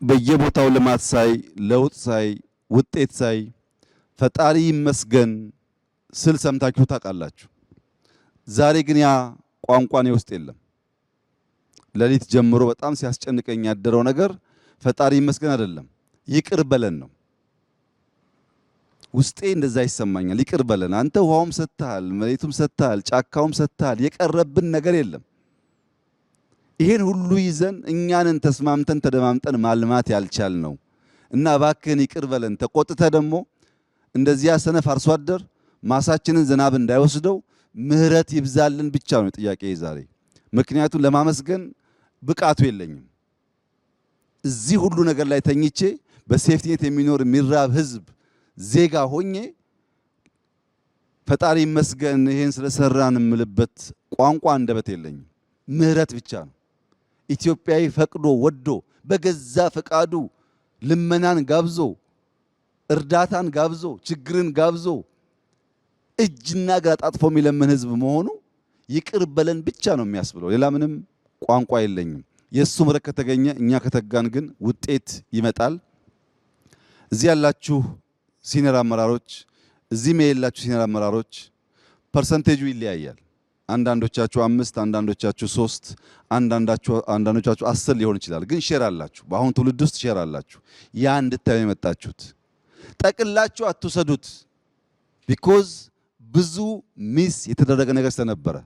በየቦታው ልማት ሳይ ለውጥ ሳይ ውጤት ሳይ ፈጣሪ ይመስገን ስል ሰምታችሁ ታውቃላችሁ። ዛሬ ግን ያ ቋንቋ ነው ውስጥ የለም። ለሊት ጀምሮ በጣም ሲያስጨንቀኝ ያደረው ነገር ፈጣሪ ይመስገን አይደለም፣ ይቅር በለን ነው። ውስጤ እንደዛ ይሰማኛል። ይቅር በለን አንተ ውሃውም ሰጥተሃል፣ መሬቱም ሰጥተሃል፣ ጫካውም ሰጥተሃል፣ የቀረብን ነገር የለም። ይሄን ሁሉ ይዘን እኛንን ተስማምተን ተደማምጠን ማልማት ያልቻል ነው እና እባክህን ይቅር በለን። ተቆጥተ ደግሞ እንደዚያ ሰነፍ አርሶ አደር ማሳችንን ዝናብ እንዳይወስደው ምህረት ይብዛልን ብቻ ነው ጥያቄ ዛሬ። ምክንያቱም ለማመስገን ብቃቱ የለኝም። እዚህ ሁሉ ነገር ላይ ተኝቼ በሴፍቲኔት የሚኖር የሚራብ ህዝብ ዜጋ ሆኜ ፈጣሪ ይመስገን ይሄን ስለሰራን የምልበት ቋንቋ አንደበት የለኝም። ምህረት ብቻ ነው። ኢትዮጵያዊ ፈቅዶ ወዶ በገዛ ፈቃዱ ልመናን ጋብዞ እርዳታን ጋብዞ ችግርን ጋብዞ እጅና እግር አጣጥፎ የሚለምን ህዝብ መሆኑ ይቅር በለን ብቻ ነው የሚያስብለው። ሌላ ምንም ቋንቋ የለኝም። የሱ ምሕረት ከተገኘ እኛ ከተጋን ግን ውጤት ይመጣል። እዚህ ያላችሁ ሲኒየር አመራሮች፣ እዚህም የሌላችሁ ሲኒየር አመራሮች ፐርሰንቴጁ ይለያያል። አንዳንዶቻችሁ 5፣ አንዳንዶቻችሁ 3፣ አንዳንዶቻችሁ 10 ሊሆን ይችላል። ግን ሼር አላችሁ። በአሁን ትውልድ ውስጥ ሼር አላችሁ። ያ እንድታዩ የመጣችሁት ጠቅላችሁ አትውሰዱት። ቢኮዝ ብዙ ሚስ የተደረገ ነገር ስለነበረ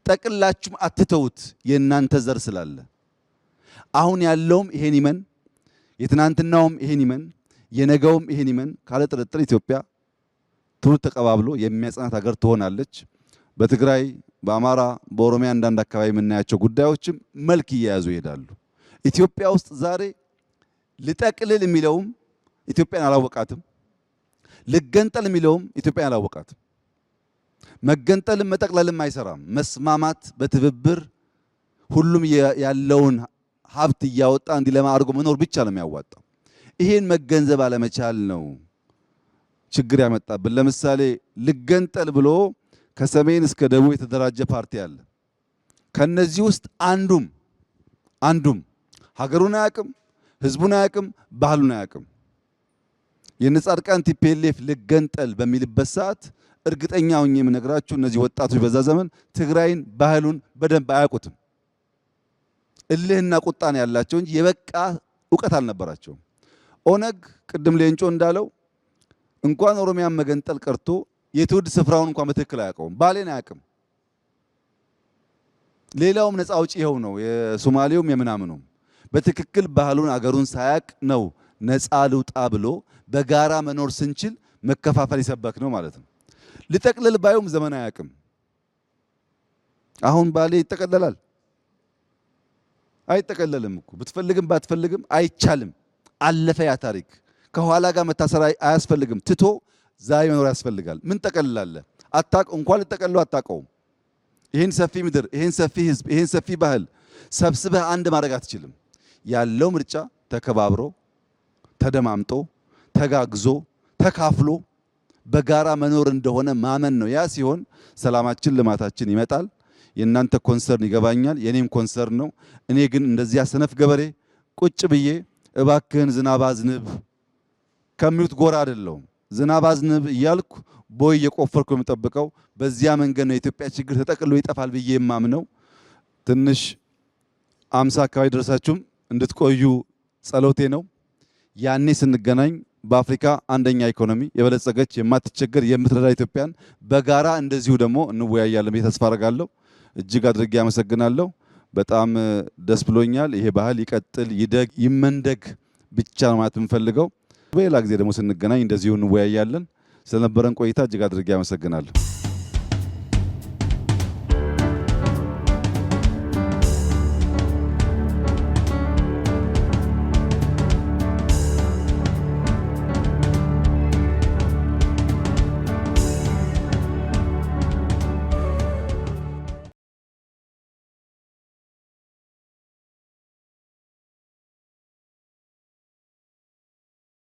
ጠቅላችሁም አትተውት። የእናንተ ዘር ስላለ አሁን ያለውም ይሄን ይመን፣ የትናንትናውም ይሄን ይመን፣ የነገውም ይሄን ይመን። ካለ ጥርጥር ኢትዮጵያ ትውልድ ተቀባብሎ የሚያጸናት ሀገር ትሆናለች። በትግራይ፣ በአማራ፣ በኦሮሚያ አንዳንድ አካባቢ የምናያቸው ጉዳዮችም መልክ እየያዙ ይሄዳሉ። ኢትዮጵያ ውስጥ ዛሬ ልጠቅልል የሚለውም ኢትዮጵያን አላወቃትም፣ ልገንጠል የሚለውም ኢትዮጵያን አላወቃትም። መገንጠልም መጠቅለልም አይሰራም። መስማማት፣ በትብብር ሁሉም ያለውን ሀብት እያወጣ እንዲለማ አድርጎ መኖር ብቻ ነው የሚያዋጣው። ይሄን መገንዘብ አለመቻል ነው ችግር ያመጣብን። ለምሳሌ ልገንጠል ብሎ ከሰሜን እስከ ደቡብ የተደራጀ ፓርቲ አለ። ከነዚህ ውስጥ አንዱም ሀገሩን አያውቅም፣ ህዝቡን አያውቅም፣ ባህሉን አያውቅም። የነጻድቃን ቲፒኤልኤፍ ልገንጠል በሚልበት ሰዓት እርግጠኛ ሆኜ የምነግራችሁ እነዚህ ወጣቶች በዛ ዘመን ትግራይን ባህሉን በደንብ አያውቁትም። እልህና ቁጣን ያላቸው እንጂ የበቃ እውቀት አልነበራቸውም። ኦነግ ቅድም ሌንጮ እንዳለው እንኳን ኦሮሚያን መገንጠል ቀርቶ የትውልድ ስፍራውን እንኳን በትክክል አያውቀውም። ባሌን አያውቅም። ሌላውም ነፃ አውጪ ይኸው ነው፣ የሶማሌውም የምናምኑም በትክክል ባህሉን አገሩን ሳያውቅ ነው ነፃ ልውጣ ብሎ በጋራ መኖር ስንችል መከፋፈል ይሰበክ ነው ማለት ነው። ልጠቅልል ባዩም ዘመን አያውቅም። አሁን ባሌ ይጠቀለላል? አይጠቀለልም እኮ ብትፈልግም ባትፈልግም አይቻልም። አለፈ ያ ታሪክ። ከኋላ ጋር መታሰር አያስፈልግም። ትቶ ዛሬ መኖር ያስፈልጋል። ምን ጠቀልላለህ? እንኳን ልጠቀልለው አታውቀውም። ይህን ሰፊ ምድር፣ ይህን ሰፊ ህዝብ፣ ይህን ሰፊ ባህል ሰብስበህ አንድ ማድረግ አትችልም። ያለው ምርጫ ተከባብሮ ተደማምጦ ተጋግዞ ተካፍሎ በጋራ መኖር እንደሆነ ማመን ነው። ያ ሲሆን ሰላማችን ልማታችን ይመጣል። የእናንተ ኮንሰርን ይገባኛል፣ የኔም ኮንሰርን ነው። እኔ ግን እንደዚያ ሰነፍ ገበሬ ቁጭ ብዬ እባክህን ዝናብ አዝንብ ከሚሉት ጎራ አይደለሁም። ዝናብ አዝንብ እያልኩ ቦይ እየቆፈርኩ የምጠብቀው በዚያ መንገድ ነው የኢትዮጵያ ችግር ተጠቅሎ ይጠፋል ብዬ የማምነው። ትንሽ 50 አካባቢ ደረሳችሁም እንድትቆዩ ጸሎቴ ነው። ያኔ ስንገናኝ በአፍሪካ አንደኛ ኢኮኖሚ የበለጸገች የማትቸገር የምትረዳ ኢትዮጵያን በጋራ እንደዚሁ ደግሞ እንወያያለን ብዬ ተስፋ አደርጋለሁ። እጅግ አድርጌ አመሰግናለሁ። በጣም ደስ ብሎኛል። ይሄ ባህል ይቀጥል፣ ይደግ፣ ይመንደግ ብቻ ነው ማለት የምንፈልገው። በሌላ ጊዜ ደግሞ ስንገናኝ እንደዚሁ እንወያያለን። ስለነበረን ቆይታ እጅግ አድርጌ አመሰግናለሁ።